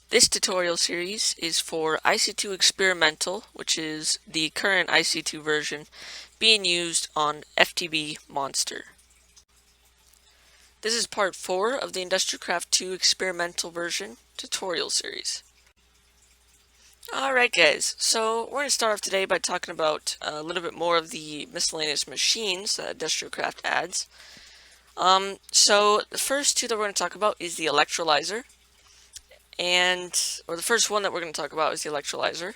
This tutorial series is for IC2 Experimental, which is the current IC2 version being used on FTB Monster. This is part 4 of the IndustrialCraft2 Experimental version tutorial series. Alright guys, so we're going to start off today by talking about a little bit more of the miscellaneous machines that IndustrialCraft adds. So the first two that we're going to talk about is the electrolyzer. The first one that we're going to talk about is the electrolyzer.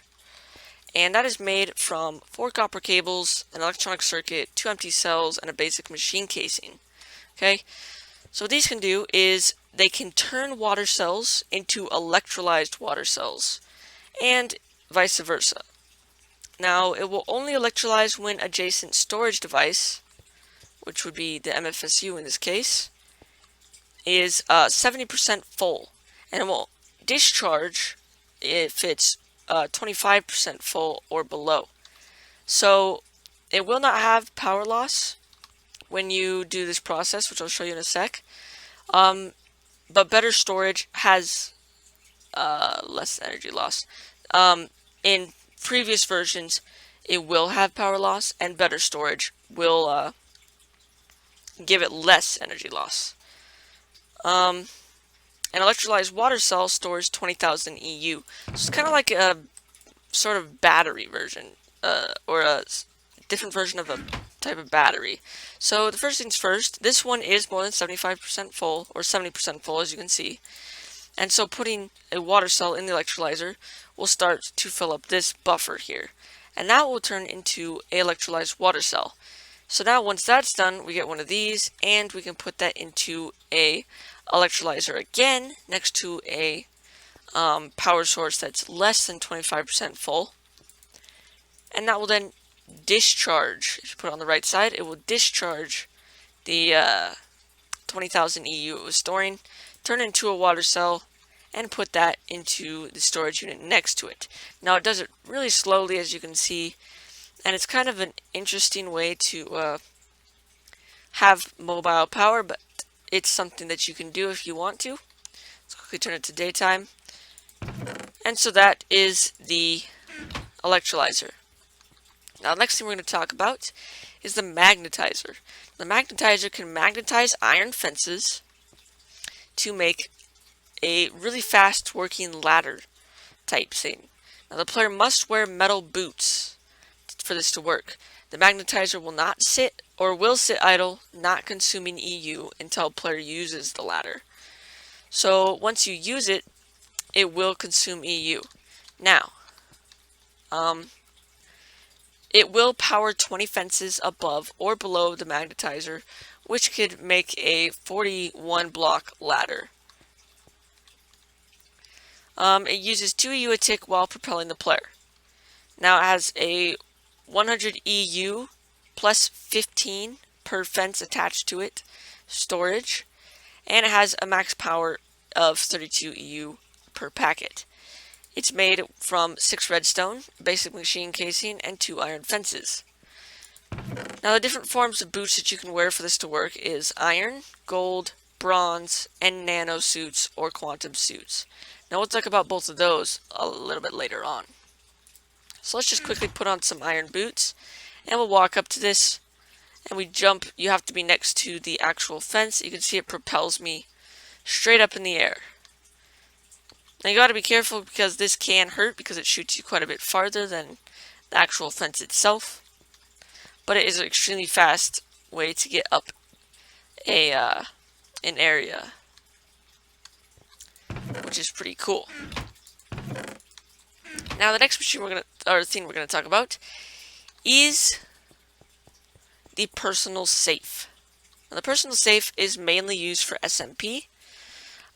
And that is made from 4 copper cables, an electronic circuit, 2 empty cells, and a basic machine casing. Okay, so what these can do is they can turn water cells into electrolyzed water cells, and vice versa. Now, it will only electrolyze when adjacent storage device, which would be the MFSU in this case, is 70% full, and it will discharge if it's 25% full or below. So it will not have power loss when you do this process, which I'll show you in a sec. But better storage has less energy loss. In previous versions, it will have power loss, and better storage will give it less energy loss. An electrolyzed water cell stores 20,000 EU. So it's kind of like a sort of battery version, or a different version of a type of battery. So the first things first, this one is more than 75% full, or 70% full as you can see. And so putting a water cell in the electrolyzer will start to fill up this buffer here. And that will turn into an electrolyzed water cell. So now once that's done, we get one of these, and we can put that into a electrolyzer again next to a power source that's less than 25% full. And that will then discharge. If you put it on the right side, it will discharge the 20,000 EU it was storing, turn it into a water cell, and put that into the storage unit next to it. Now it does it really slowly, as you can see, and it's kind of an interesting way to have mobile power, but it's something that you can do if you want to. Let's quickly turn it to daytime. And so that is the electrolyzer. Now the next thing we're going to talk about is the magnetizer. The magnetizer can magnetize iron fences to make a really fast working ladder type thing. Now the player must wear metal boots for this to work. The magnetizer will not sit, or will sit idle, not consuming EU until player uses the ladder. So once you use it, it will consume EU. Now, it will power 20 fences above or below the magnetizer, which could make a 41 block ladder. It uses 2 EU a tick while propelling the player. Now it has a 100 EU plus 15 per fence attached to it storage, and it has a max power of 32 EU per packet. It's made from 6 redstone, basic machine casing, and 2 iron fences. Now the different forms of boots that you can wear for this to work is iron, gold, bronze, and nano suits or quantum suits. Now we'll talk about both of those a little bit later on. So let's just quickly put on some iron boots, and we'll walk up to this, and we jump. You have to be next to the actual fence. You can see it propels me straight up in the air. Now you gotta be careful because this can hurt because it shoots you quite a bit farther than the actual fence itself. But it is an extremely fast way to get up an area, which is pretty cool. Now the next thing we're gonna talk about is the personal safe. Now the personal safe is mainly used for SMP.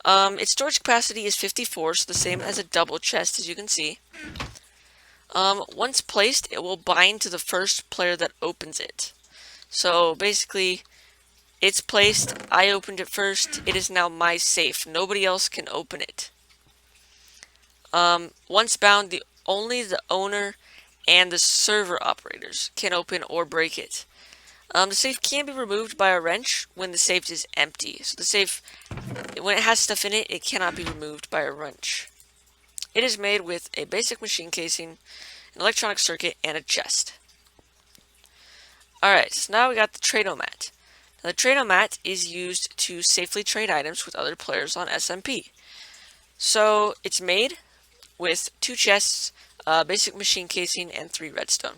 Its storage capacity is 54, so the same as a double chest, as you can see. Once placed, it will bind to the first player that opens it. So basically, it's placed, I opened it first, it is now my safe. Nobody else can open it. Once bound, only the owner and the server operators can open or break it. The safe can be removed by a wrench when the safe is empty. So the safe, when it has stuff in it, it cannot be removed by a wrench. It is made with a basic machine casing, an electronic circuit, and a chest. Alright, so now we got the Trade-O-Mat. Now, the Trade-O-Mat is used to safely trade items with other players on SMP. So it's made with 2 chests, basic machine casing, and 3 redstone.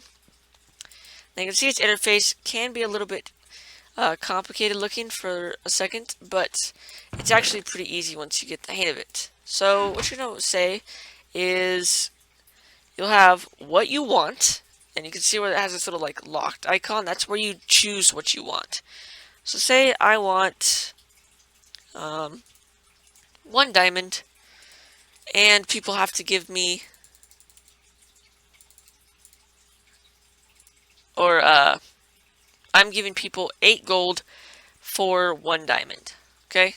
Now you can see its interface can be a little bit complicated looking for a second, but it's actually pretty easy once you get the hang of it. So what you're going to say is you'll have what you want, and you can see where it has this little like locked icon. That's where you choose what you want. So say I want 1 diamond, and people have to give me, or I'm giving people 8 gold for 1 diamond. Okay?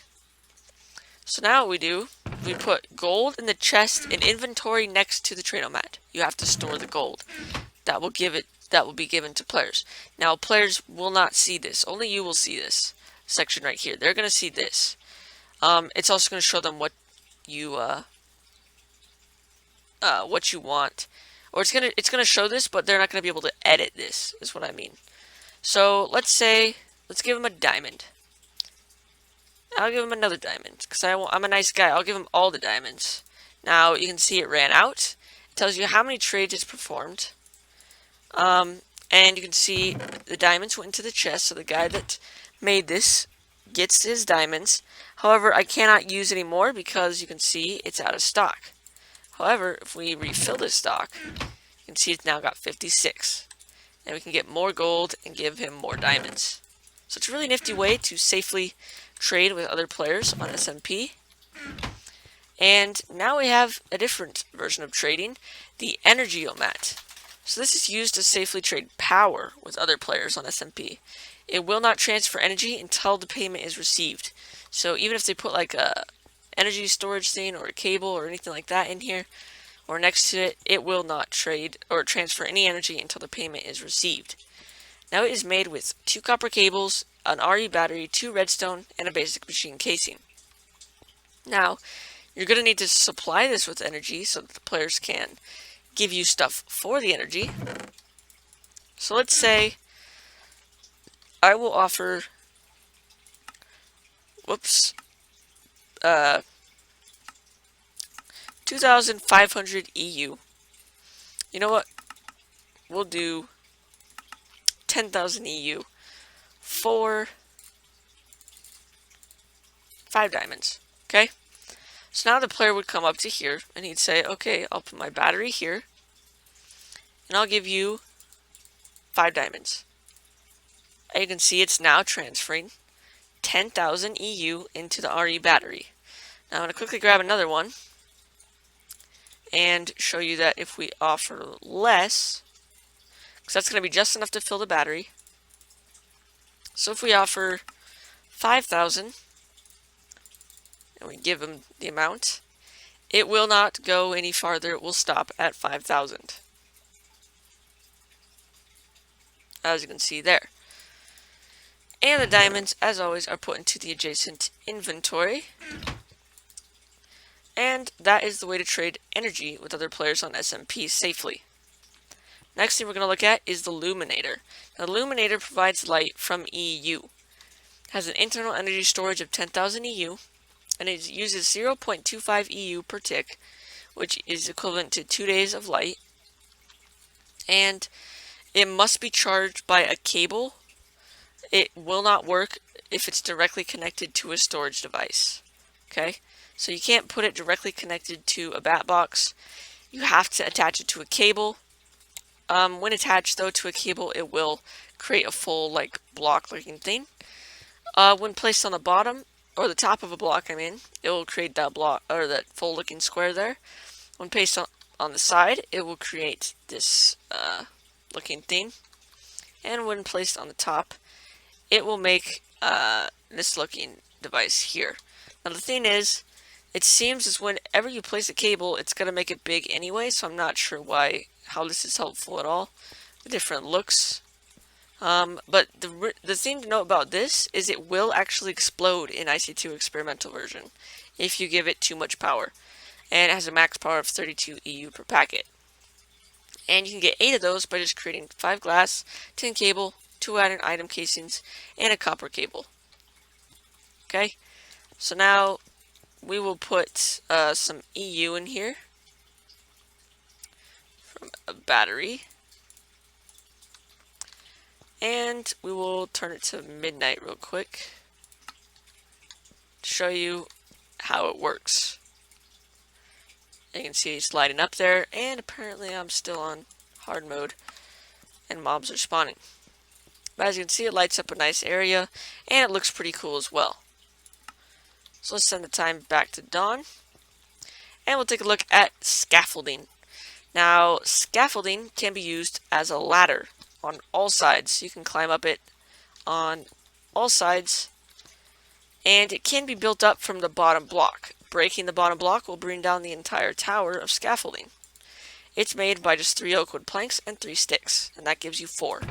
So now what we do, we put gold in the chest in inventory next to the Trade-O-Mat. You have to store the gold. That will be given to players. Now players will not see this. Only you will see this section right here. They're going to see this. It's also going to show them what you want. Or it's gonna show this, but they're not gonna be able to edit this, is what I mean. So let's give him a diamond. I'll give him another diamond, because I'm a nice guy. I'll give him all the diamonds. Now you can see it ran out. It tells you how many trades it's performed. And you can see the diamonds went into the chest, so the guy that made this gets his diamonds. However, I cannot use any more because you can see it's out of stock. However, if we refill this stock, you can see it's now got 56. And we can get more gold and give him more diamonds. So it's a really nifty way to safely trade with other players on SMP. And now we have a different version of trading, the IndustrialCraft2 So this is used to safely trade power with other players on SMP. It will not transfer energy until the payment is received. So even if they put like a energy storage thing or a cable or anything like that in here or next to it, it will not trade or transfer any energy until the payment is received. Now it is made with 2 copper cables, an RE battery, 2 redstone, and a basic machine casing. Now you're going to need to supply this with energy so that the players can give you stuff for the energy. So let's say I will offer 2,500 EU. You know what? We'll do 10,000 EU for 5 diamonds. Okay? So now the player would come up to here and he'd say, okay, I'll put my battery here and I'll give you 5 diamonds. And you can see it's now transferring 10,000 EU into the RE battery. Now I'm going to quickly grab another one and show you that if we offer less, because that's going to be just enough to fill the battery. So if we offer 5,000 and we give them the amount, it will not go any farther. It will stop at 5,000. As you can see there. And the diamonds, as always, are put into the adjacent inventory. And that is the way to trade energy with other players on SMP safely. Next thing we're going to look at is the Luminator. Now, the Luminator provides light from EU. It has an internal energy storage of 10,000 EU, and it uses 0.25 EU per tick, which is equivalent to 2 days of light. And it must be charged by a cable. It will not work if it's directly connected to a storage device. Okay? So you can't put it directly connected to a bat box. You have to attach it to a cable. When attached though to a cable, it will create a full like block looking thing. When placed on the bottom or the top of a block, it will create that block or that full looking square there. When placed on the side, it will create this looking thing. And when placed on the top, it will make this looking device here. Now the thing is, it seems as whenever you place a cable, it's going to make it big anyway, so I'm not sure how this is helpful at all. The different looks. But the thing to know about this is it will actually explode in IC2 Experimental version if you give it too much power. and it has a max power of 32 EU per packet. And you can get 8 of those by just creating 5 glass, 10 cable, 2 iron item casings, and a copper cable. Okay, so now we will put some EU in here from a battery, and we will turn it to midnight real quick to show you how it works. You can see it's lighting up there, and apparently I'm still on hard mode and mobs are spawning. But as you can see, it lights up a nice area, and it looks pretty cool as well. So let's send the time back to dawn, and we'll take a look at scaffolding. Now, scaffolding can be used as a ladder on all sides. You can climb up it on all sides, and it can be built up from the bottom block. Breaking the bottom block will bring down the entire tower of scaffolding. It's made by just 3 oak wood planks and 3 sticks, and that gives you 4.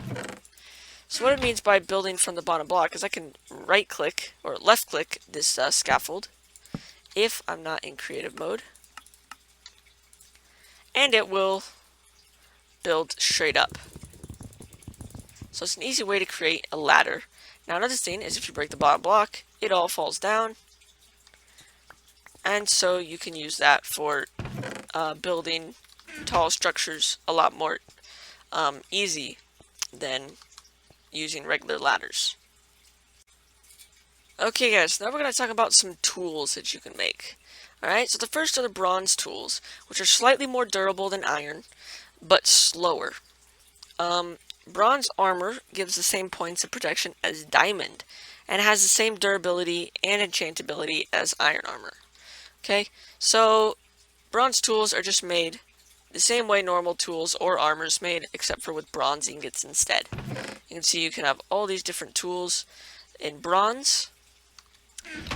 So what it means by building from the bottom block is I can right click or left click this scaffold if I'm not in creative mode, and it will build straight up. So it's an easy way to create a ladder. Now another thing is if you break the bottom block, it all falls down, and so you can use that for building tall structures a lot more easy than using regular ladders. Okay guys, now we're going to talk about some tools that you can make. Alright, so the first are the bronze tools, which are slightly more durable than iron, but slower. Bronze armor gives the same points of protection as diamond, and has the same durability and enchantability as iron armor. Okay, so bronze tools are just made the same way normal tools or armor is made, except for with bronze ingots instead. You can see you can have all these different tools in bronze,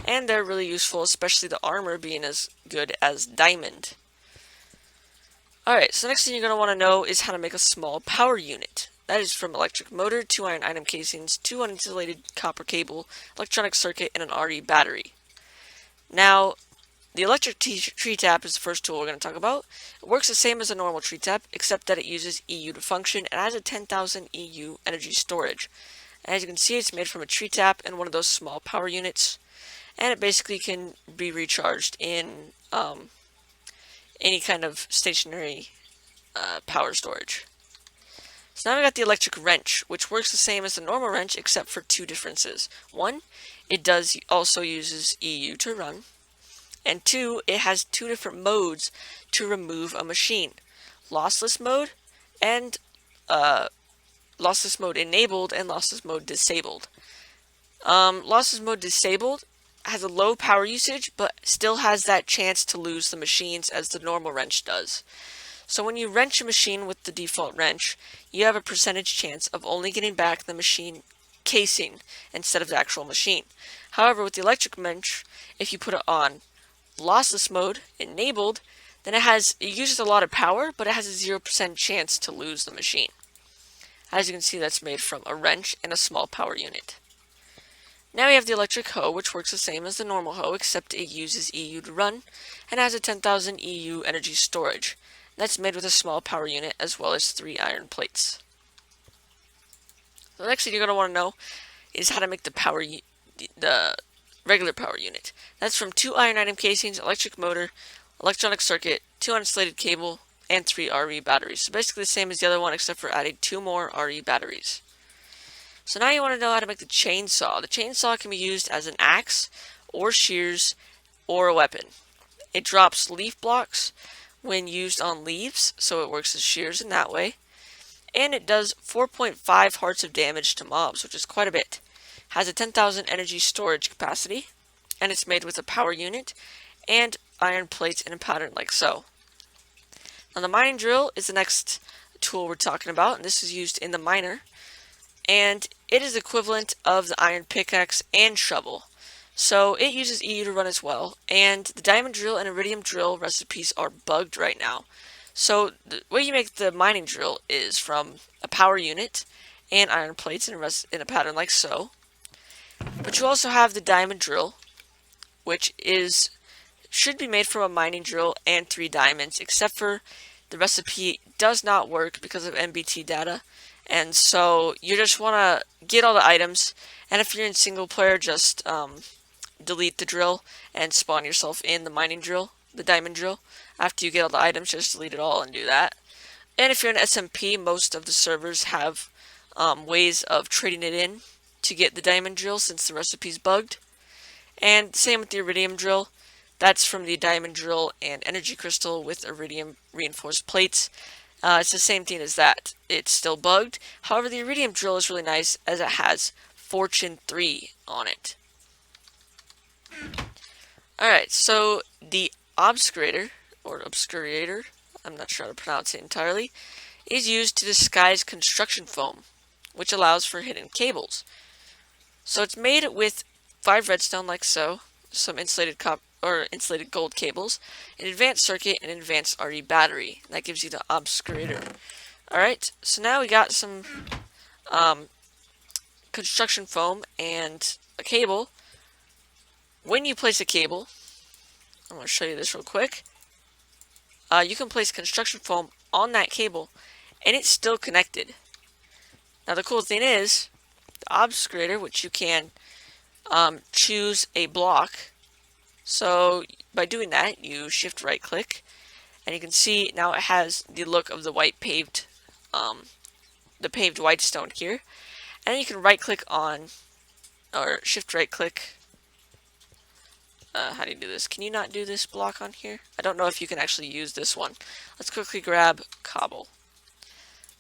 and they're really useful, especially the armor being as good as diamond. Alright, so next thing you're going to want to know is how to make a small power unit. That is from electric motor, 2 iron item casings, 2 uninsulated copper cable, electronic circuit, and an RE battery. Now, the electric tree tap is the first tool we're going to talk about. It works the same as a normal tree tap, except that it uses EU to function and has a 10,000 EU energy storage. And as you can see, it's made from a tree tap and one of those small power units, and it basically can be recharged in any kind of stationary power storage. So now we got the electric wrench, which works the same as the normal wrench except for 2 differences. 1, it also uses EU to run, and 2, it has 2 different modes to remove a machine. Lossless mode and lossless mode enabled and lossless mode disabled. Lossless mode disabled has a low power usage, but still has that chance to lose the machines as the normal wrench does. So when you wrench a machine with the default wrench, you have a percentage chance of only getting back the machine casing instead of the actual machine. However, with the electric wrench, if you put it on lossless mode enabled, then it uses a lot of power, but it has a 0% chance to lose the machine. As you can see, that's made from a wrench and a small power unit. Now we have the electric hoe, which works the same as the normal hoe, except it uses EU to run, and has a 10,000 EU energy storage. That's made with a small power unit, as well as 3 iron plates. The next thing you're going to want to know is how to make the regular power unit. That's from 2 iron item casings, electric motor, electronic circuit, 2 uninsulated cable, and 3 RE batteries. So basically the same as the other one, except for adding 2 more RE batteries. So now you want to know how to make the chainsaw. The chainsaw can be used as an axe, or shears, or a weapon. It drops leaf blocks when used on leaves, so it works as shears in that way. And it does 4.5 hearts of damage to mobs, which is quite a bit. Has a 10,000 energy storage capacity, and it's made with a power unit and iron plates in a pattern like so. Now the mining drill is the next tool we're talking about, and this is used in the miner, and it is equivalent of the iron pickaxe and shovel. So it uses EU to run as well, and the diamond drill and iridium drill recipes are bugged right now. So the way you make the mining drill is from a power unit and iron plates in a pattern like so. But you also have the diamond drill, which is should be made from a mining drill and 3 diamonds, except for the recipe does not work because of MBT data. And so you just want to get all the items, and if you're in single player, just delete the drill and spawn yourself in the mining drill, the diamond drill. After you get all the items, just delete it all and do that. And if you're in SMP, most of the servers have ways of trading it in to get the diamond drill since the recipe's bugged. And same with the iridium drill. That's from the diamond drill and energy crystal with iridium reinforced plates. It's the same thing as that. It's still bugged. However, the iridium drill is really nice as it has Fortune 3 on it. Alright, so the obscurator, or obscurator, I'm not sure how to pronounce it entirely, is used to disguise construction foam, which allows for hidden cables. So it's made with 5 redstone like so, some insulated gold cables, an advanced circuit, and an advanced RE battery. That gives you the obscurator. Alright, so now we got some construction foam and a cable. When you place a cable, I'm going to show you this real quick. You can place construction foam on that cable and it's still connected. Now the cool thing is, the obscurator, which you can choose a block. So by doing that, you shift right click and you can see now it has the look of the white paved, the paved white stone here. And then you can right click on, or shift right click. How do you do this? Can you not do this block on here? I don't know if you can actually use this one. Let's quickly grab cobble.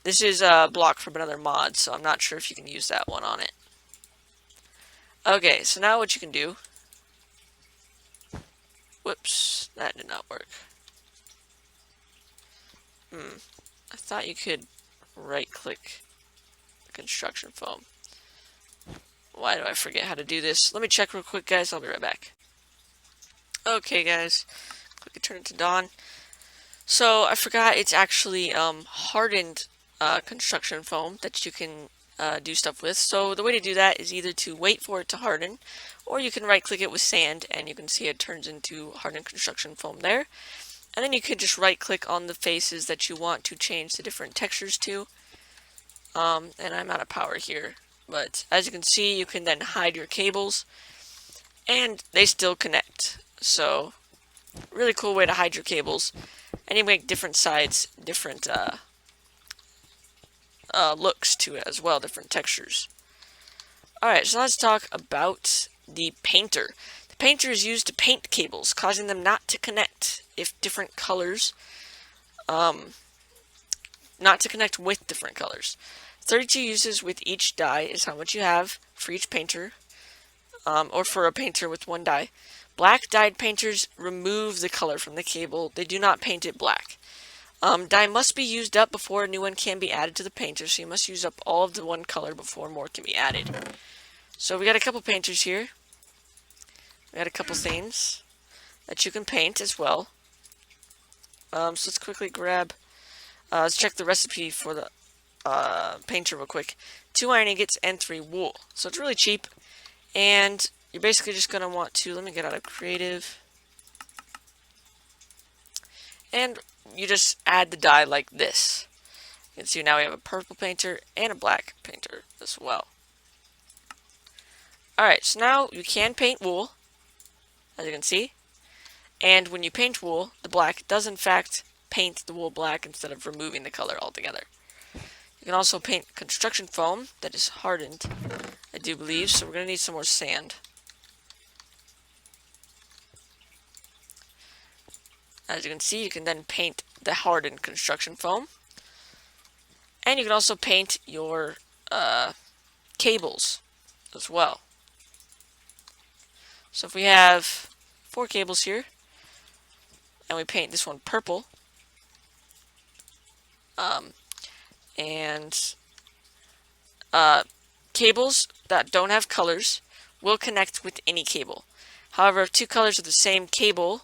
This is a block from another mod, so I'm not sure if you can use that one on it. Okay, so now what you can do... Whoops, that did not work. I thought you could right-click the construction foam. Why do I forget how to do this? Let me check real quick, guys. I'll be right back. Okay, guys. Quickly turn it to dawn. So, I forgot it's actually hardened construction foam that you can do stuff with. So, the way to do that is either to wait for it to harden, or you can right-click it with sand, and you can see it turns into hardened construction foam there. And then you could just right-click on the faces that you want to change the different textures to. And I'm out of power here. But, as you can see, you can then hide your cables, and they still connect. So, really cool way to hide your cables. And you make different sides, different looks to it as well, different textures. Alright, so let's talk about the painter. The painter is used to paint cables, causing them not to connect if different colors, not to connect with different colors. 32 uses with each die is how much you have for each painter, or for a painter with one die. Black dyed painters remove the color from the cable. They do not paint it black. Dye must be used up before a new one can be added to the painter, so you must use up all of the one color before more can be added. So we got a couple painters here. We got a couple things that you can paint as well. So let's quickly grab, let's check the recipe for the painter real quick. 2 iron ingots and 3 wool. So it's really cheap, and you're basically just going to want to, let me get out of creative, and you just add the dye like this. You can see now we have a purple painter and a black painter as well. Alright, so now you can paint wool, as you can see, and when you paint wool, the black does in fact paint the wool black instead of removing the color altogether. You can also paint construction foam that is hardened, I do believe, so we're going to need some more sand. As you can see, you can then paint the hardened construction foam. And you can also paint your cables as well. So if we have 4 cables here, and we paint this one purple, cables that don't have colors will connect with any cable. However, if 2 colors of the same cable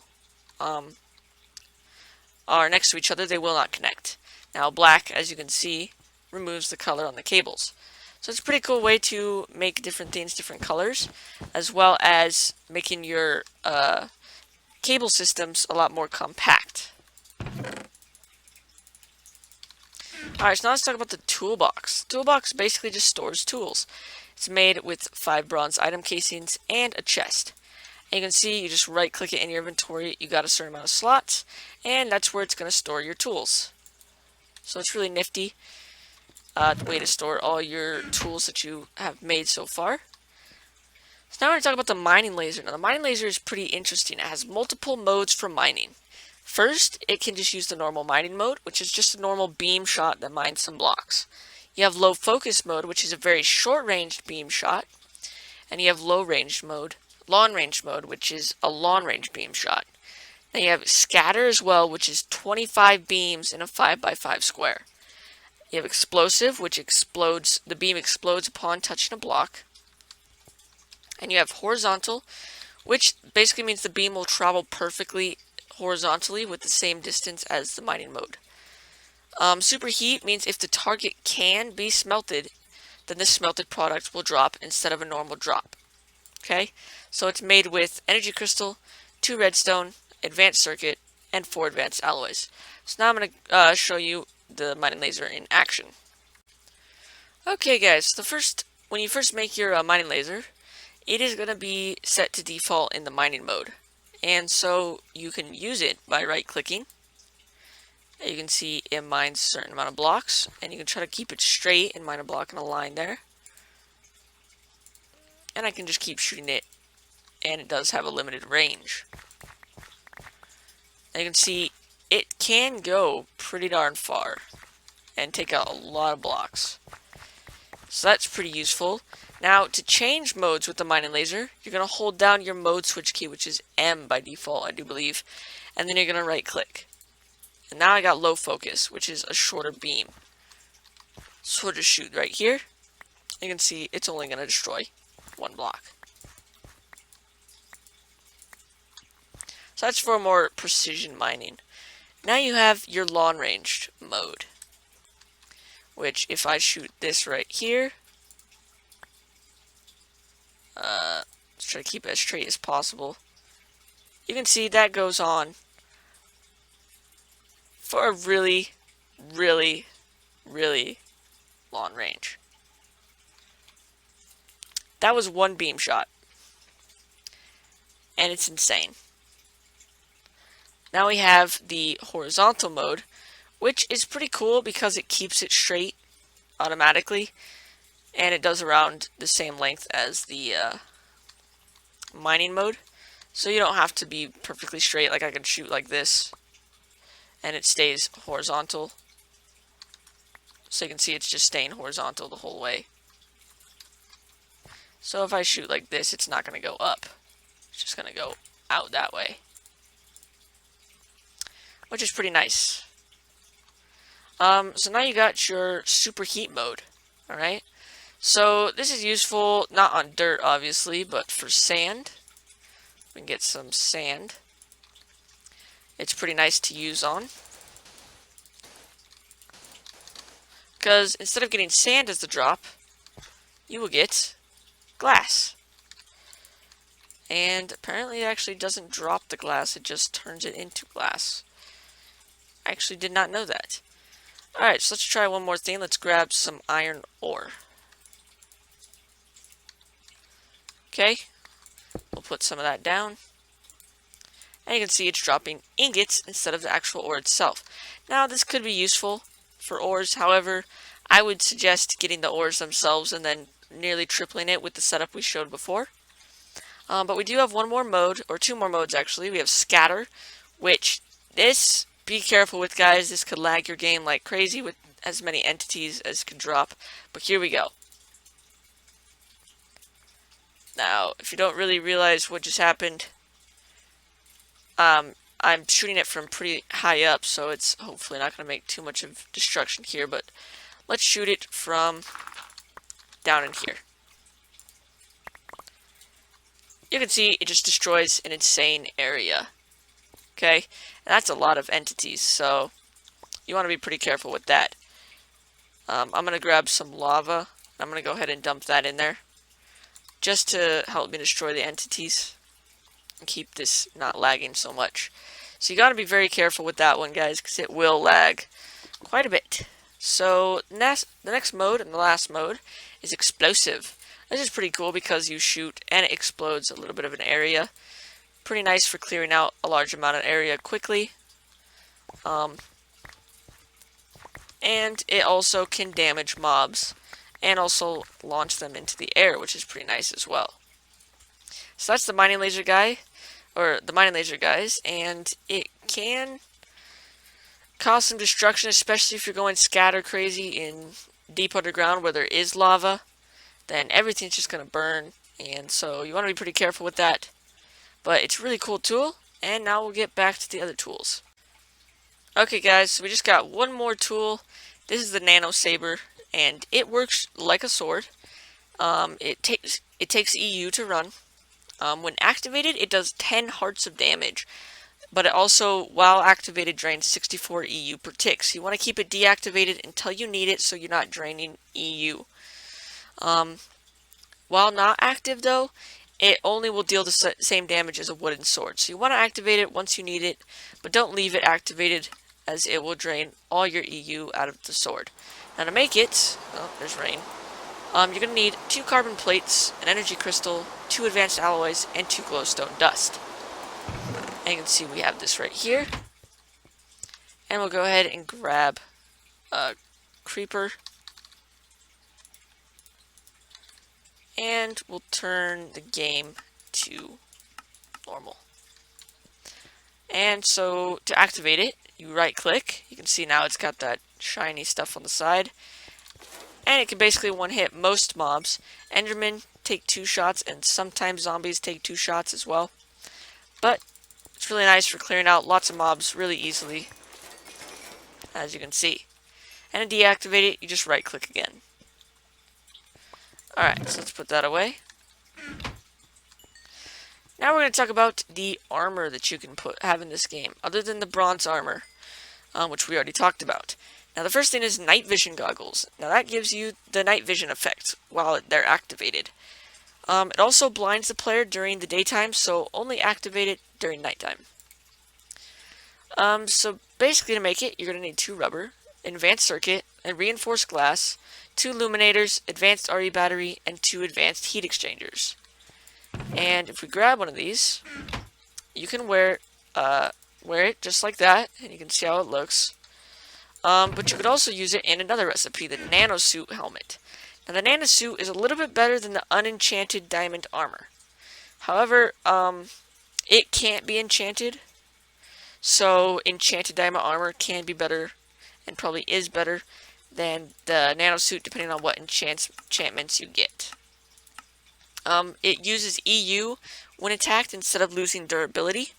are next to each other, they will not connect. Now black, as you can see, removes the color on the cables. So it's a pretty cool way to make different things different colors, as well as making your cable system's a lot more compact. Alright, so now let's talk about the toolbox. Toolbox basically just stores tools. It's made with 5 bronze item casings and a chest. And you can see you just right click it in your inventory, you got a certain amount of slots, and that's where it's going to store your tools. So it's really nifty way to store all your tools that you have made so far. So now we're going to talk about the mining laser. Now the mining laser is pretty interesting. It has multiple modes for mining. First, it can just use the normal mining mode, which is just a normal beam shot that mines some blocks. You have low focus mode, which is a very short ranged beam shot. And you have long range mode, which is a long range beam shot. Then you have scatter as well, which is 25 beams in a 5x5 square. You have explosive, which explodes, the beam explodes upon touching a block. And you have horizontal, which basically means the beam will travel perfectly horizontally with the same distance as the mining mode. Superheat means if the target can be smelted, then the smelted product will drop instead of a normal drop. Okay, so it's made with energy crystal, 2 redstone, advanced circuit, and 4 advanced alloys. So now I'm going to show you the mining laser in action. Okay guys, when you first make your mining laser, it is going to be set to default in the mining mode. And so you can use it by right clicking. You can see it mines a certain amount of blocks, and you can try to keep it straight and mine a block in a line there. And I can just keep shooting it, and it does have a limited range. And you can see it can go pretty darn far and take out a lot of blocks. So that's pretty useful. Now, to change modes with the mining laser, you're going to hold down your mode switch key, which is M by default, I do believe, and then you're going to right click. And now I got low focus, which is a shorter beam. So we'll just shoot right here. You can see it's only going to destroy 1 block. So that's for more precision mining. Now you have your long range mode, which if I shoot this right here, let's try to keep it as straight as possible. You can see that goes on for a really, really, really long range. That was 1 beam shot, and it's insane. Now we have the horizontal mode, which is pretty cool because it keeps it straight automatically, and it does around the same length as the mining mode. So you don't have to be perfectly straight. Like I can shoot like this, and it stays horizontal. So you can see it's just staying horizontal the whole way. So if I shoot like this, it's not going to go up. It's just going to go out that way, which is pretty nice. So now you got your superheat mode. Alright, so this is useful not on dirt obviously, but for sand. We can get some sand. It's pretty nice to use on, because instead of getting sand as the drop, you will get glass. And apparently it actually doesn't drop the glass, it just turns it into glass. I actually did not know that. Alright, so let's try one more thing. Let's grab some iron ore. Okay, we'll put some of that down. And you can see it's dropping ingots instead of the actual ore itself. Now, this could be useful for ores. However, I would suggest getting the ores themselves and then nearly tripling it with the setup we showed before. But we do have one more mode, or 2 more modes actually. We have scatter, which this, be careful with guys, this could lag your game like crazy with as many entities as could drop. But here we go. Now, if you don't really realize what just happened, I'm shooting it from pretty high up, so it's hopefully not going to make too much of destruction here, but let's shoot it from down in here. You can see it just destroys an insane area. Okay, and that's a lot of entities, so you want to be pretty careful with that. I'm going to grab some lava. I'm going to go ahead and dump that in there, just to help me destroy the entities. and keep this not lagging so much. So you got to be very careful with that one, guys, because it will lag quite a bit. So the next mode and the last mode is explosive. This is pretty cool because you shoot and it explodes a little bit of an area. Pretty nice for clearing out a large amount of area quickly. And it also can damage mobs and also launch them into the air, which is pretty nice as well. So that's the mining laser guy, or the mining laser guys, and it can cause some destruction, especially if you're going scatter crazy in deep underground where there is lava. Then everything's just going to burn, and so you want to be pretty careful with that. But it's a really cool tool, and now we'll get back to the other tools. Okay guys, so we just got one more tool. This is the Nano Saber, and it works like a sword. It takes EU to run. When activated, it does 10 hearts of damage, but it also, while activated, drains 64 EU per tick. So you want to keep it deactivated until you need it, so you're not draining EU. While not active, though, it only will deal the same damage as a wooden sword. So you want to activate it once you need it, but don't leave it activated, as it will drain all your EU out of the sword. Now to make it, oh, there's rain. You're going to need 2 carbon plates, an energy crystal, 2 advanced alloys, and 2 glowstone dust. And you can see we have this right here. And we'll go ahead and grab a creeper. And we'll turn the game to normal. And so to activate it, you right click. You can see now it's got that shiny stuff on the side. And it can basically one-hit most mobs. Endermen take 2 shots, and sometimes zombies take 2 shots as well. But it's really nice for clearing out lots of mobs really easily, as you can see. And to deactivate it, you just right-click again. Alright, so let's put that away. Now we're going to talk about the armor that you can have in this game, other than the bronze armor, which we already talked about. Now the first thing is night vision goggles. Now that gives you the night vision effect while they're activated. It also blinds the player during the daytime, so only activate it during nighttime. So basically to make it, you're going to need 2 rubber, an advanced circuit, and reinforced glass, 2 illuminators, advanced RE battery, and 2 advanced heat exchangers. And if we grab one of these, you can wear it just like that, and you can see how it looks. But you could also use it in another recipe, the nanosuit helmet. Now the nanosuit is a little bit better than the unenchanted diamond armor. However, it can't be enchanted, so enchanted diamond armor can be better, and probably is better than the nanosuit depending on what enchantments you get. It uses EU when attacked instead of losing durability.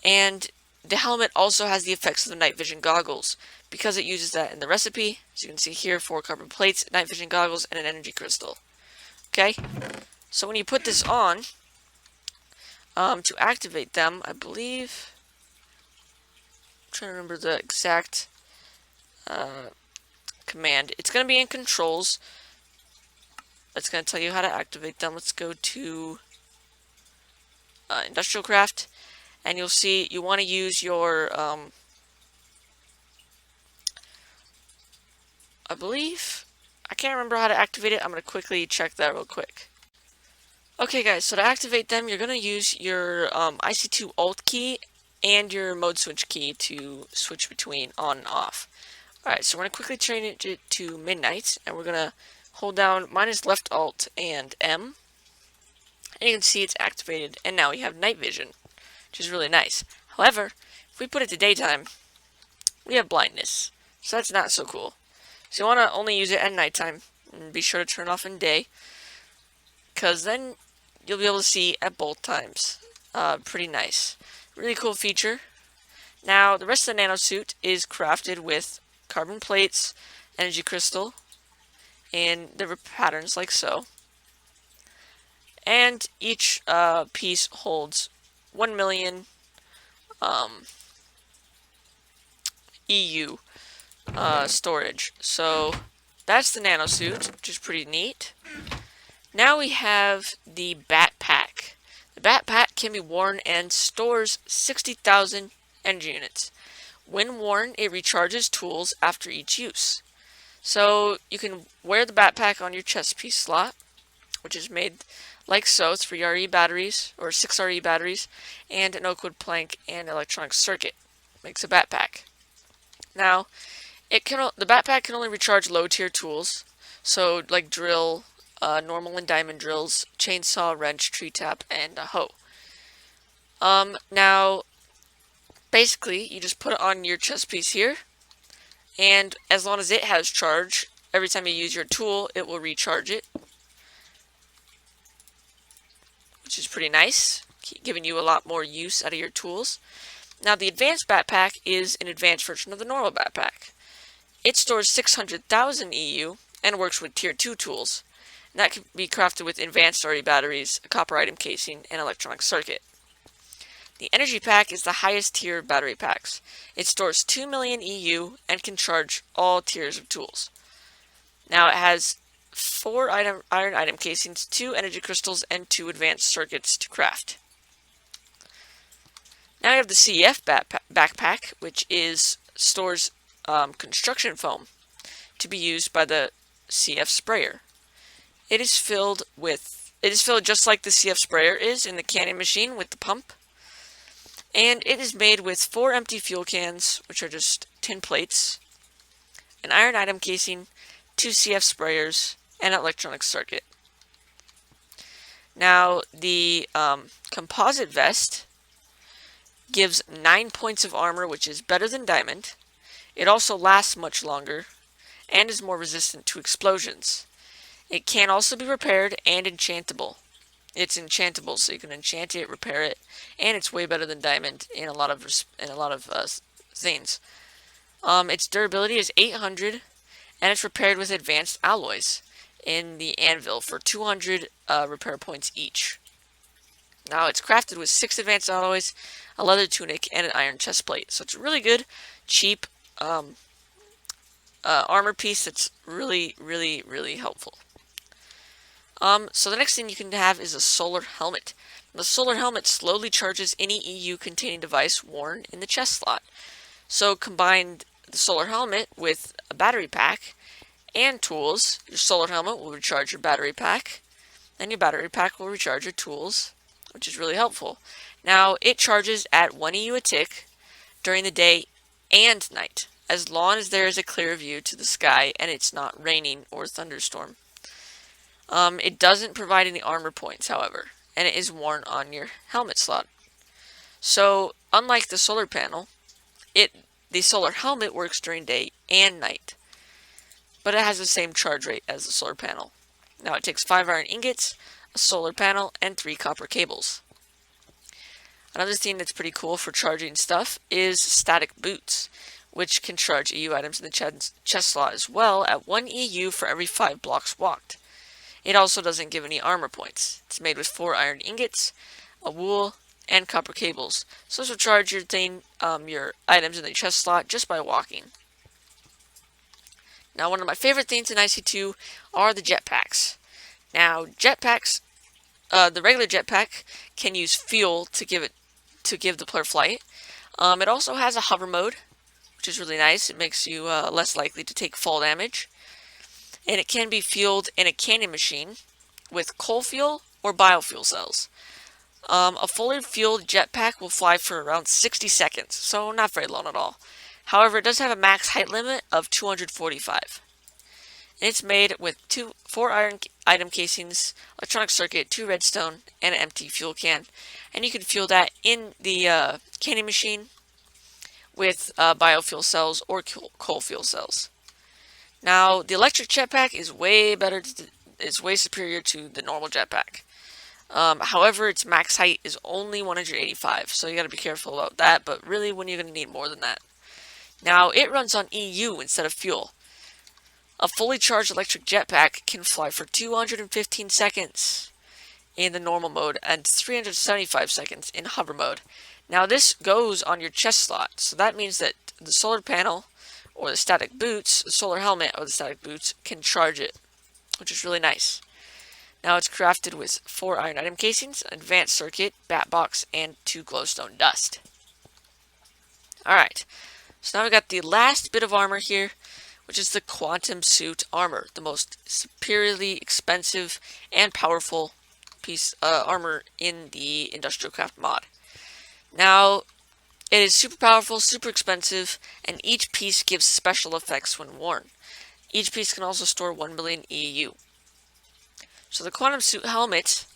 And the helmet also has the effects of the night vision goggles because it uses that in the recipe. As you can see here, 4 carbon plates, night vision goggles, and an energy crystal. Okay? So when you put this on, to activate them, I believe... I'm trying to remember the exact command. It's going to be in controls. That's going to tell you how to activate them. Let's go to IndustrialCraft, and you'll see you want to use your, I believe, I can't remember how to activate it. I'm going to quickly check that real quick. Okay guys, so to activate them, you're going to use your IC2 Alt key and your mode switch key to switch between on and off. Alright, so we're going to quickly change it to midnight, and we're going to hold down minus left Alt and M, and you can see it's activated, and now we have night vision, which is really nice. However, if we put it to daytime, we have blindness, so that's not so cool. So you want to only use it at nighttime, and be sure to turn it off in day, because then you'll be able to see at both times. Pretty nice. Really cool feature. Now, the rest of the nanosuit is crafted with carbon plates, energy crystal, and there were patterns like so. And each piece holds 1 million EU storage. So that's the nanosuit, which is pretty neat. Now we have the backpack. The backpack can be worn and stores 60,000 energy units. When worn, it recharges tools after each use. So you can wear the backpack on your chest piece slot, which is made like so, 3RE batteries, or 6RE batteries, and an oak wood plank and electronic circuit. Makes a backpack. Now, the backpack can only recharge low tier tools, so like drill, normal and diamond drills, chainsaw, wrench, tree tap, and a hoe. Now, basically, you just put it on your chest piece here, and as long as it has charge, every time you use your tool, it will recharge it, which is pretty nice, giving you a lot more use out of your tools. Now, the advanced backpack is an advanced version of the normal backpack. It stores 600,000 EU and works with tier 2 tools. And that can be crafted with advanced RE batteries, a copper item casing, and electronic circuit. The energy pack is the highest tier of battery packs. It stores 2 million EU and can charge all tiers of tools. Now it has 4 iron item casings, 2 energy crystals, and 2 advanced circuits to craft. Now we have the CEF backpack, which stores construction foam to be used by the CF sprayer. It is filled just like the CF sprayer is in the canning machine with the pump. And it is made with 4 empty fuel cans, which are just tin plates, an iron item casing, 2 CF sprayers, and an electronic circuit. Now, the composite vest gives 9 points of armor, which is better than diamond. It also lasts much longer, and is more resistant to explosions. It can also be repaired and enchantable. It's enchantable, so you can enchant it, repair it, and it's way better than diamond in a lot of things. Its durability is 800, and it's repaired with advanced alloys in the anvil for 200 repair points each. Now it's crafted with 6 advanced alloys, a leather tunic, and an iron chest plate. So it's a really good, cheap armor piece that's really, really, really helpful. So the next thing you can have is a solar helmet. The solar helmet slowly charges any EU containing device worn in the chest slot. So combine the solar helmet with a battery pack and tools. Your solar helmet will recharge your battery pack, and your battery pack will recharge your tools, which is really helpful. Now, it charges at 1 EU a tick during the day and night, as long as there is a clear view to the sky and it's not raining or thunderstorm. It doesn't provide any armor points, however, and it is worn on your helmet slot. So, unlike the solar panel, the solar helmet works during day and night, but it has the same charge rate as the solar panel. Now, it takes 5 iron ingots, a solar panel, and 3 copper cables. Another thing that's pretty cool for charging stuff is static boots, which can charge EU items in the chest slot as well at 1 EU for every 5 blocks walked. It also doesn't give any armor points. It's made with 4 iron ingots, a wool, and copper cables. So this will charge your items in the chest slot just by walking. Now, one of my favorite things in IC2 are the jetpacks. Now, jetpacks, the regular jetpack can use fuel to give the player flight. It also has a hover mode, which is really nice. It makes you less likely to take fall damage. And it can be fueled in a canning machine with coal fuel or biofuel cells. A fully fueled jetpack will fly for around 60 seconds, so not very long at all. However, it does have a max height limit of 245. And it's made with 4 iron item casings, electronic circuit, 2 redstone, and an empty fuel can. And you can fuel that in the canning machine with biofuel cells or coal fuel cells. Now, the electric jetpack is way superior to the normal jetpack. However, its max height is only 185, so you gotta be careful about that, but really, when you're gonna need more than that. Now, it runs on EU instead of fuel. A fully charged electric jetpack can fly for 215 seconds in the normal mode and 375 seconds in hover mode. Now, this goes on your chest slot, so that means that the solar panel or the static boots, the solar helmet or the static boots can charge it, which is really nice. Now it's crafted with 4 iron item casings, advanced circuit, bat box, and 2 glowstone dust. Alright, so now we got the last bit of armor here, which is the quantum suit armor, the most superiorly expensive and powerful piece armor in the IndustrialCraft mod. Now, it is super powerful, super expensive, and each piece gives special effects when worn. Each piece can also store 1 million EU. So the quantum suit helmet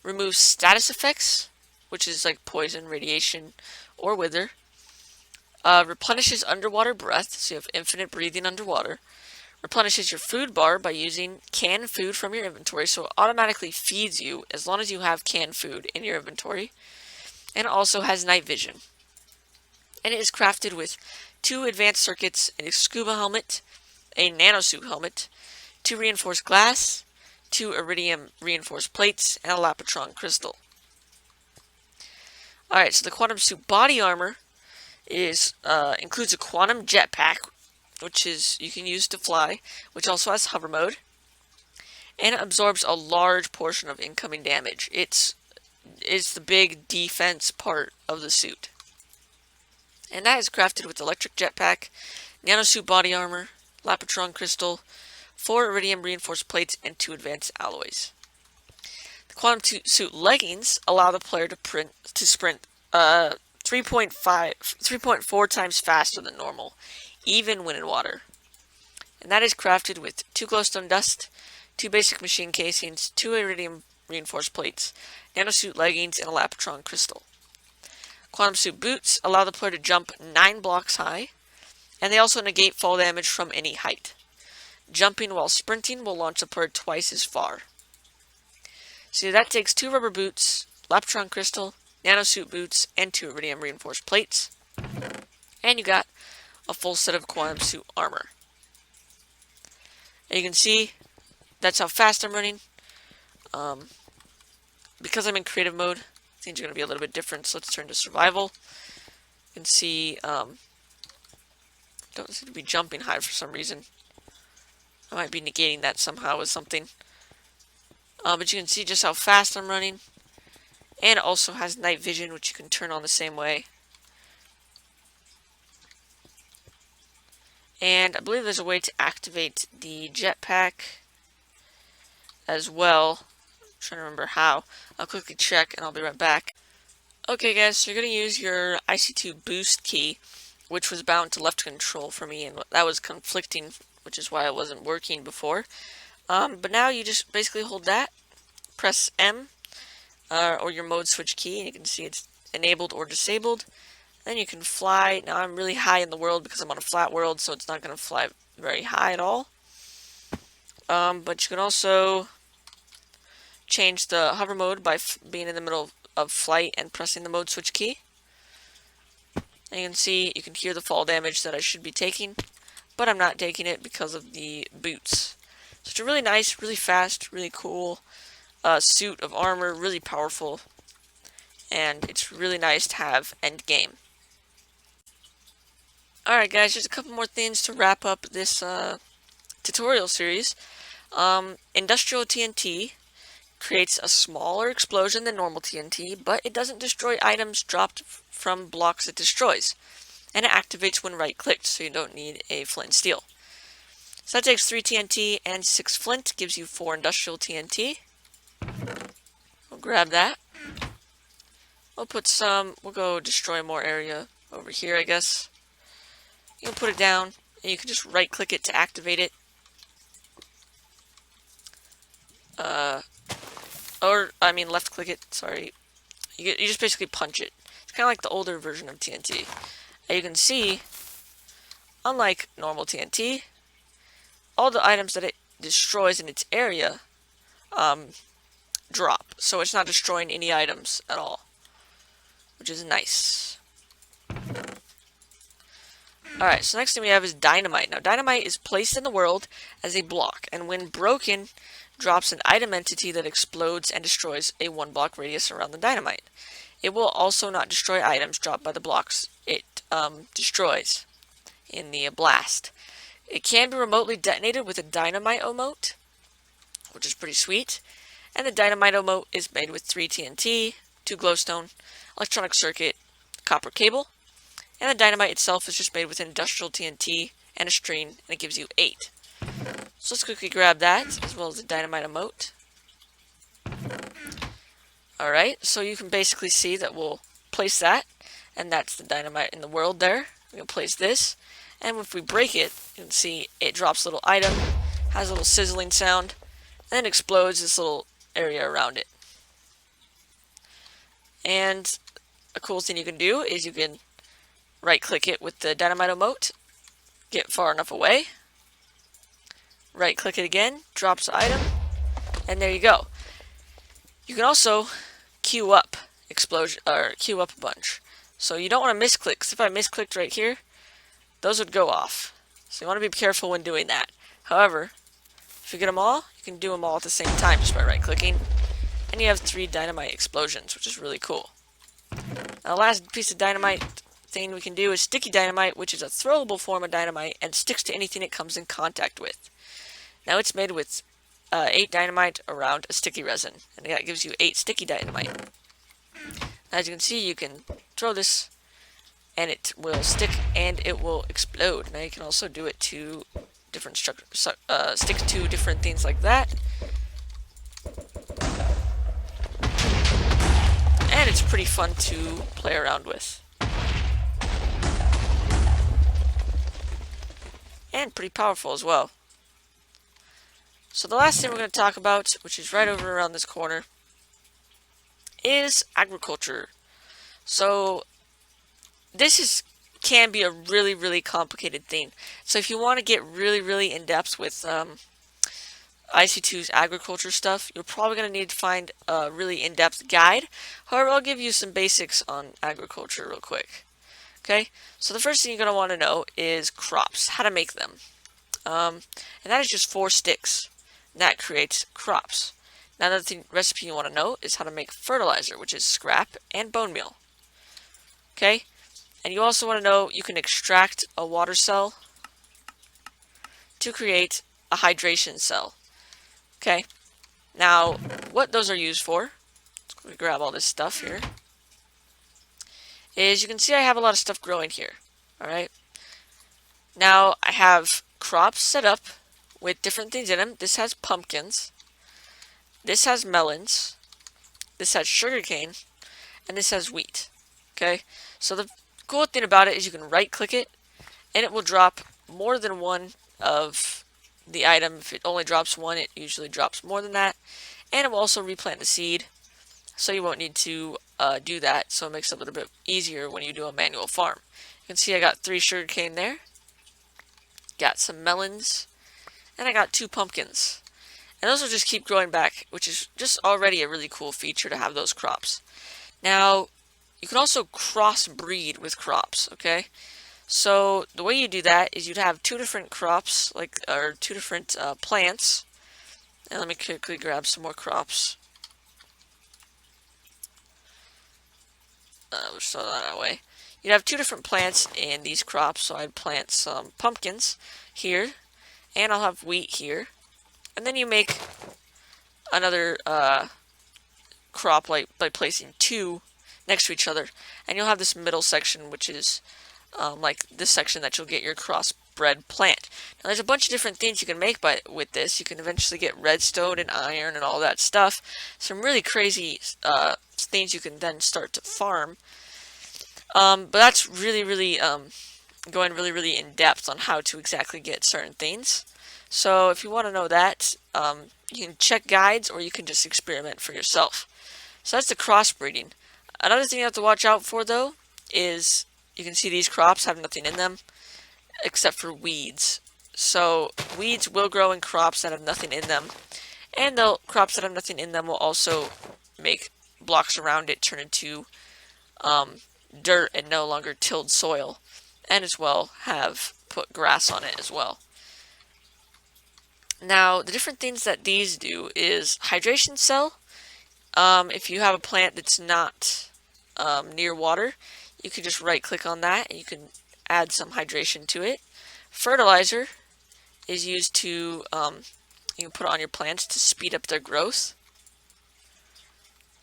removes status effects, which is like poison, radiation, or wither. Replenishes underwater breath, so you have infinite breathing underwater. Replenishes your food bar by using canned food from your inventory, so it automatically feeds you as long as you have canned food in your inventory. And it also has night vision. And it is crafted with 2 advanced circuits, a scuba helmet, a nanosuit helmet, 2 reinforced glass, 2 iridium reinforced plates, and a lapotron crystal. Alright, so the quantum suit body armor includes a quantum jetpack, which is you can use to fly, which also has hover mode, and it absorbs a large portion of incoming damage. It's the big defense part of the suit. And that is crafted with electric jetpack, nanosuit body armor, lapotron crystal, 4 iridium reinforced plates, and 2 advanced alloys. The quantum suit leggings allow the player to sprint 3.4 times faster than normal, even when in water. And that is crafted with 2 glowstone dust, 2 basic machine casings, 2 iridium reinforced plates, nanosuit leggings, and a lapotron crystal. Quantum suit boots allow the player to jump 9 blocks high, and they also negate fall damage from any height. Jumping while sprinting will launch the player twice as far. So that takes 2 rubber boots, lapotron crystal, nanosuit boots, and 2 iridium reinforced plates. And you got a full set of quantum suit armor. And you can see that's how fast I'm running. Because I'm in creative mode, things are going to be a little bit different, so let's turn to survival. You can see, don't seem to be jumping high for some reason. I might be negating that somehow with something. But you can see just how fast I'm running. And it also has night vision, which you can turn on the same way. And I believe there's a way to activate the jetpack as well. I'm trying to remember how. I'll quickly check and I'll be right back. Okay guys, so you're going to use your IC2 boost key, which was bound to left control for me, and that was conflicting, which is why it wasn't working before. But now you just basically hold that, press M, or your mode switch key, and you can see it's enabled or disabled. Then you can fly. Now I'm really high in the world because I'm on a flat world, so it's not going to fly very high at all. But you can also change the hover mode by being in the middle of flight and pressing the mode switch key. And you can see, you can hear the fall damage that I should be taking, but I'm not taking it because of the boots. So it's a really nice, really fast, really cool suit of armor, really powerful, and it's really nice to have end game. Alright guys, just a couple more things to wrap up this tutorial series. Industrial TNT creates a smaller explosion than normal TNT, but it doesn't destroy items dropped from blocks it destroys. And it activates when right-clicked, so you don't need a flint and steel. So that takes 3 TNT and 6 flint, gives you 4 industrial TNT. We'll grab that. We'll go destroy more area over here, I guess. You can put it down, and you can just right-click it to activate it. Left-click it, sorry. You just basically punch it. It's kind of like the older version of TNT. And you can see, unlike normal TNT, all the items that it destroys in its area drop. So it's not destroying any items at all, which is nice. Alright, so next thing we have is dynamite. Now, dynamite is placed in the world as a block, and when broken, drops an item entity that explodes and destroys a 1-block radius around the dynamite. It will also not destroy items dropped by the blocks it destroys in the blast. It can be remotely detonated with a dynamite emote, which is pretty sweet. And the dynamite emote is made with 3 TNT, 2 glowstone, electronic circuit, copper cable, and the dynamite itself is just made with industrial TNT and a string, and it gives you 8. So let's quickly grab that, as well as the dynamite emote. Alright, so you can basically see that we'll place that, and that's the dynamite in the world there. We can place this, and if we break it, you can see it drops a little item, has a little sizzling sound, and then explodes this little area around it. And a cool thing you can do is you can right click it with the dynamite emote, get far enough away, right click it again, drops the item, and there you go. You can also queue up explosion, or queue up a bunch. So you don't want to misclick, because if I misclicked right here, those would go off. So you want to be careful when doing that. However, if you get them all, you can do them all at the same time just by right clicking. And you have 3 dynamite explosions, which is really cool. Now the last piece of dynamite thing we can do is sticky dynamite, which is a throwable form of dynamite and sticks to anything it comes in contact with. Now it's made with 8 dynamite around a sticky resin, and that gives you 8 sticky dynamite. As you can see, you can throw this and it will stick and it will explode. Now you can also do it to different stick to different things like that. And it's pretty fun to play around with. And pretty powerful as well. So the last thing we're going to talk about, which is right over around this corner, is agriculture. So this can be a really complicated thing. So if you want to get really in depth with IC2's agriculture stuff, you're probably going to need to find a really in-depth guide. However, I'll give you some basics on agriculture real quick. Okay, so the first thing you're going to want to know is crops, how to make them. And that is just 4 sticks. That creates crops. Now another recipe you want to know is how to make fertilizer, which is scrap and bone meal. Okay, and you also want to know you can extract a water cell to create a hydration cell. Okay, now what those are used for, let's grab all this stuff here, is you can see I have a lot of stuff growing here. Alright, now I have crops set up with different things in them. This has pumpkins, this has melons, this has sugarcane, and this has wheat. Okay, so the cool thing about it is you can right click it and it will drop more than one of the item. If it only drops one, it usually drops more than that, and it will also replant the seed, so you won't need to do that, so it makes it a little bit easier when you do a manual farm. You can see I got 3 sugarcane there, got some melons, and I got 2 pumpkins, and those will just keep growing back, which is just already a really cool feature to have those crops. Now you can also crossbreed with crops. Okay, so the way you do that is you'd have 2 different crops, or 2 different plants. And let me quickly grab some more crops. We'll just throw that away. You'd have 2 different plants in these crops, so I'd plant some pumpkins here, and I'll have wheat here. And then you make another crop by placing 2 next to each other, and you'll have this middle section, which is like this section that you'll get your crossbred plant. Now there's a bunch of different things you can make with this. You can eventually get redstone and iron and all that stuff. Some really crazy things you can then start to farm. But that's really going really in depth on how to exactly get certain things. So if you want to know that, you can check guides or you can just experiment for yourself. So that's the crossbreeding. Another thing you have to watch out for, though, is you can see these crops have nothing in them except for weeds. So weeds will grow in crops that have nothing in them, and the crops that have nothing in them will also make blocks around it turn into dirt and no longer tilled soil, and as well have put grass on it as well. Now the different things that these do is hydration cell. If you have a plant that's not near water, you can just right click on that and you can add some hydration to it. Fertilizer is used to, you can put it on your plants to speed up their growth.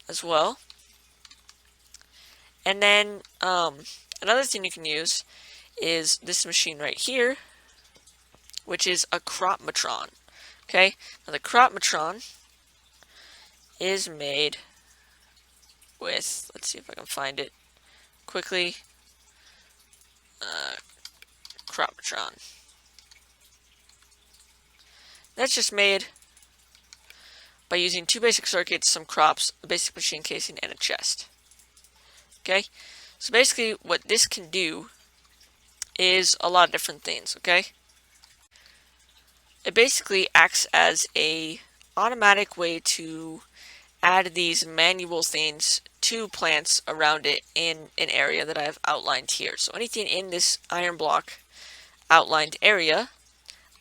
as well. And then another thing you can use is this machine right here, which is a Cropmatron. Okay, now the Cropmatron is made with, let's see if I can find it quickly, Cropmatron. That's just made by using two basic circuits, some crops, a basic machine casing, and a chest. Okay, so basically what this can do is a lot of different things, okay? It basically acts as a automatic way to add these manual things to plants around it in an area that I've outlined here. So anything in this iron block outlined area,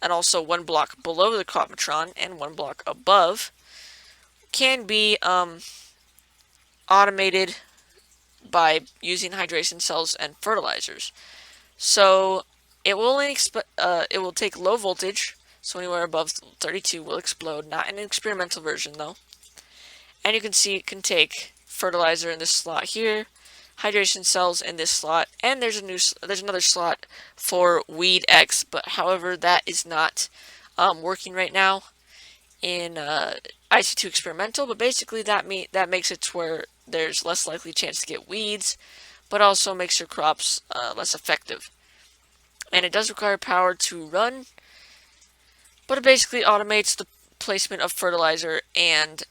and also one block below the Cropmatron and one block above, can be automated by using hydration cells and fertilizers. So it will it will take low voltage, so anywhere above 32 will explode. Not in an experimental version though. And you can see it can take fertilizer in this slot here, hydration cells in this slot, and there's another slot for Weed X. But however, that is not working right now in IC2 Experimental. But basically, that makes it to where there's less likely chance to get weeds, but also makes your crops less effective. And it does require power to run, but it basically automates the placement of fertilizer and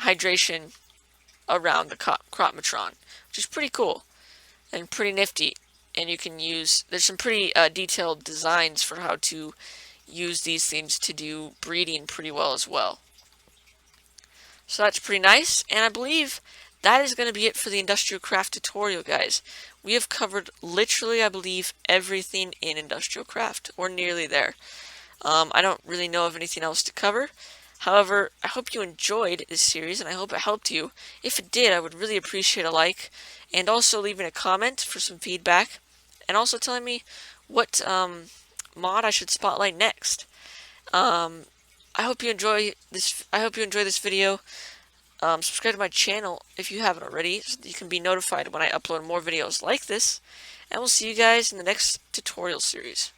hydration around the Cropmatron, which is pretty cool and pretty nifty. And you can use, there's some pretty detailed designs for how to use these things to do breeding pretty well as well. So that's pretty nice, and I believe that is going to be it for the Industrial Craft tutorial, guys. We have covered literally, I believe, everything in Industrial Craft, or nearly there. I don't really know of anything else to cover. However, I hope you enjoyed this series, and I hope it helped you. If it did, I would really appreciate a like, and also leaving a comment for some feedback, and also telling me what mod I should spotlight next. I hope you enjoy this. I hope you enjoy this video. Subscribe to my channel if you haven't already, so that you can be notified when I upload more videos like this. And we'll see you guys in the next tutorial series.